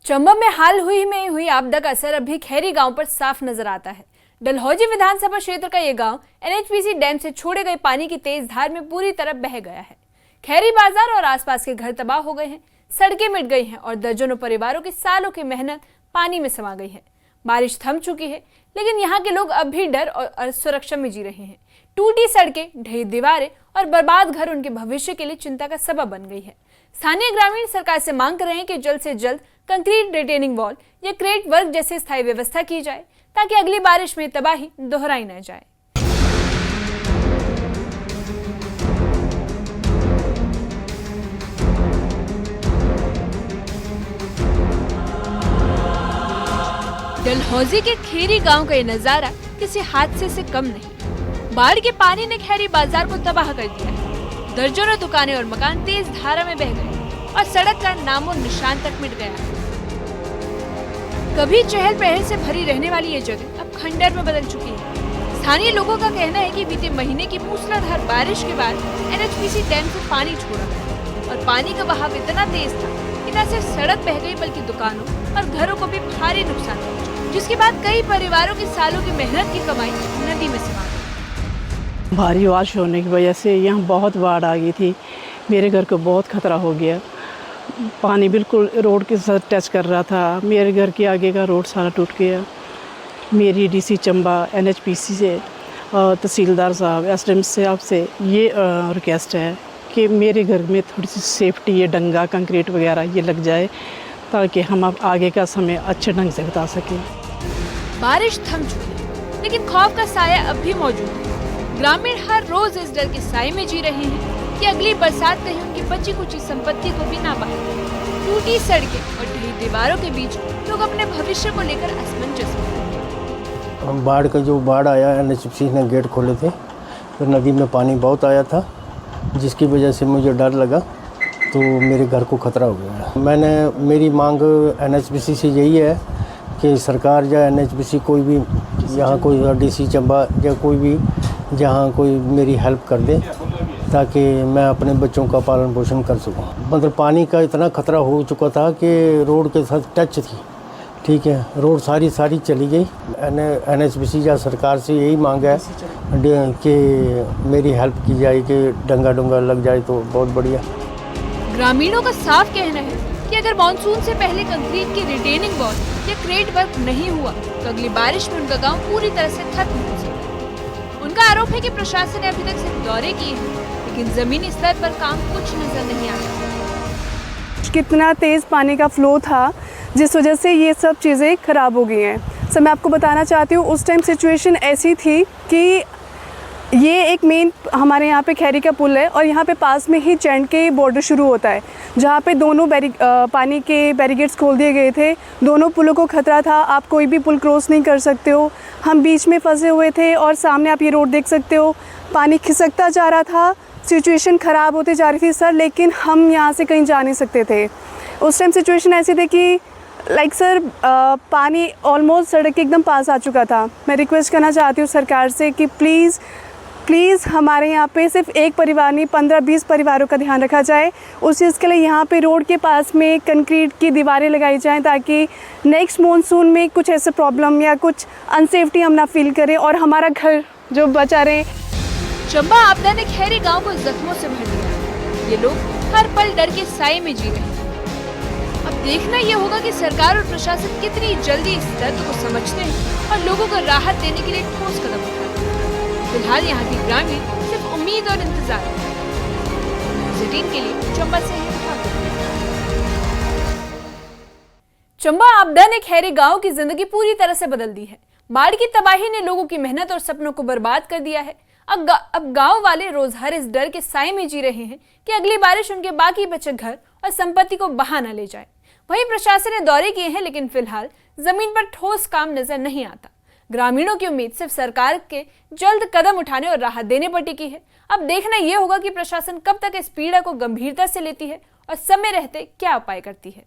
चंबा में हाल में हुई आपदा का असर अभी खैरी गांव पर साफ नजर आता है। डलहौजी विधानसभा क्षेत्र का ये गांव एनएचपीसी डैम से छोड़े गए पानी की तेज धार में पूरी तरह बह गया है। खैरी बाजार और आसपास के घर तबाह हो गए हैं, सड़कें मिट गई हैं और दर्जनों परिवारों की सालों की मेहनत पानी में समा गई है। बारिश थम चुकी है, लेकिन यहाँ के लोग अब भी डर और असुरक्षा में जी रहे हैं। टूटी सड़कें, ढही दीवारें और बर्बाद घर उनके भविष्य के लिए चिंता का सबब बन गई है। स्थानीय ग्रामीण सरकार से मांग कर रहे हैं कि जल्द से जल्द कंक्रीट रिटेनिंग वॉल या क्रेट वर्क जैसे स्थायी व्यवस्था की जाए, ताकि अगली बारिश में तबाही दोहराई न जाए। डलहौजी के खैरी गांव का ये नजारा किसी हादसे से कम नहीं। बाढ़ के पानी ने खैरी बाजार को तबाह कर दिया है। दर्जनों दुकानें और मकान तेज धारा में बह गए और सड़क का नामो निशान तक मिट गया। कभी चहल पहल से भरी रहने वाली ये जगह अब खंडर में बदल चुकी है। स्थानीय लोगों का कहना है कि बीते महीने की मूसलाधार बारिश के बाद एनएचपीसी डैम से पानी छोड़ा गया और पानी का बहाव इतना तेज था कि न सिर्फ सड़क बह गई बल्कि दुकानों और घरों को भी भारी नुकसान पहुंचा, जिसके बाद कई परिवारों की सालों की मेहनत की कमाई नदी में समा गई। भारी बारिश होने की वजह से यहाँ बहुत बाढ़ आ गई थी। मेरे घर को बहुत खतरा हो गया। पानी बिल्कुल रोड के साथ टच कर रहा था। मेरे घर के आगे का रोड सारा टूट गया। मेरी डीसी चंबा एनएचपीसी से तहसीलदार साहब एसडीएम साहब से ये रिक्वेस्ट है कि मेरे घर में थोड़ी सी सेफ्टी, ये डंगा कंक्रीट वगैरह ये लग जाए, ताकि हम अब आगे का समय अच्छे ढंग से बिता सकें। बारिश थम चुकी है, लेकिन खौफ का साया अब भी मौजूद है। ग्रामीण हर रोज इस डर के साए में जी रहे हैं कि अगली बरसात कहीं उनकी बची कुची संपत्ति को भी ना बहा। टूटी सड़कें और ढही दीवारों के बीच लोग अपने भविष्य को लेकर असमंजस में। बाढ़ का जो बाढ़ आया, एनएचपीसी ने गेट खोले थे तो नदी में पानी बहुत आया था, जिसकी वजह से मुझे डर लगा, तो मेरे घर को खतरा हो गया। मेरी मांग एनएचपीसी से यही है कि सरकार या एनएचपीसी कोई भी यहाँ कोई डीसी चंबा या कोई भी जहाँ कोई मेरी हेल्प कर दे, ताकि मैं अपने बच्चों का पालन पोषण कर सकूं। मतलब पानी का इतना खतरा हो चुका था कि रोड के साथ टच थी, ठीक है, रोड सारी चली गई। एनएचपीसी या सरकार से यही मांग है कि मेरी हेल्प की जाए कि डंगा लग जाए तो बहुत बढ़िया। ग्रामीणों का साफ कहना है कि अगर मानसून से पहले कंक्रीट की रिटेनिंग वॉल या क्रेट वर्क नहीं हुआ तो अगली बारिश में उनका गाँव पूरी तरह से खत्म हो सकता है। उनका आरोप है कि प्रशासन ने अभी तक सिर्फ दौरे किए हैं, लेकिन जमीनी स्तर पर काम कुछ नजर नहीं आता। कितना तेज पानी का फ्लो था, जिस वजह से ये सब चीज़ें खराब हो गई हैं। सर, मैं आपको बताना चाहती हूँ, उस टाइम सिचुएशन ऐसी थी कि ये एक मेन हमारे यहाँ पे खैरी का पुल है और यहाँ पे पास में ही चैंड के बॉर्डर शुरू होता है, जहाँ पे दोनों पानी के बैरिकेड्स खोल दिए गए थे। दोनों पुलों को खतरा था, आप कोई भी पुल क्रॉस नहीं कर सकते हो। हम बीच में फंसे हुए थे और सामने आप ये रोड देख सकते हो, पानी खिसकता जा रहा था, सिचुएशन ख़राब होती जा रही थी सर, लेकिन हम यहाँ से कहीं जा नहीं सकते थे। उस टाइम सिचुएशन ऐसी थी कि सर पानी ऑलमोस्ट सड़क के एकदम पास आ चुका था। मैं रिक्वेस्ट करना चाहती हूँ सरकार से कि प्लीज़ हमारे यहाँ पे सिर्फ एक परिवार नहीं, 15-20 परिवारों का ध्यान रखा जाए। उस चीज़ के लिए यहाँ पे रोड के पास में कंक्रीट की दीवारें लगाई जाएं, ताकि नेक्स्ट मॉनसून में कुछ ऐसे प्रॉब्लम या कुछ अनसेफ्टी हम ना फील करें और हमारा घर जो बचा रहे। चंबा आपदा ने खैरी गांव को जख्मों से भर दिया। ये लोग हर पल डर के साए में जी रहे हैं। अब देखना ये होगा कि सरकार और प्रशासन कितनी जल्दी इस दर्द को समझते हैं और लोगों को राहत देने के लिए ठोस कदम उठाते हैं। फिलहाल यहाँ के ग्रामीण सिर्फ उम्मीद और इंतजार के लिए चंबा से चंबा आपदा ने खैरी गांव की जिंदगी पूरी तरह से बदल दी है। बाढ़ की तबाही ने लोगों की मेहनत और सपनों को बर्बाद कर दिया है। अब गांव वाले रोज हर इस डर के साए में जी रहे हैं कि अगली बारिश उनके बाकी बचे घर और संपत्ति को बहा न ले जाए। वहीं प्रशासन ने दौरे किए हैं, लेकिन फिलहाल जमीन पर ठोस काम नजर नहीं आता। ग्रामीणों की उम्मीद सिर्फ सरकार के जल्द कदम उठाने और राहत देने पर टिकी है। अब देखना यह होगा कि प्रशासन कब तक इस पीड़ा को गंभीरता से लेती है और समय रहते क्या उपाय करती है।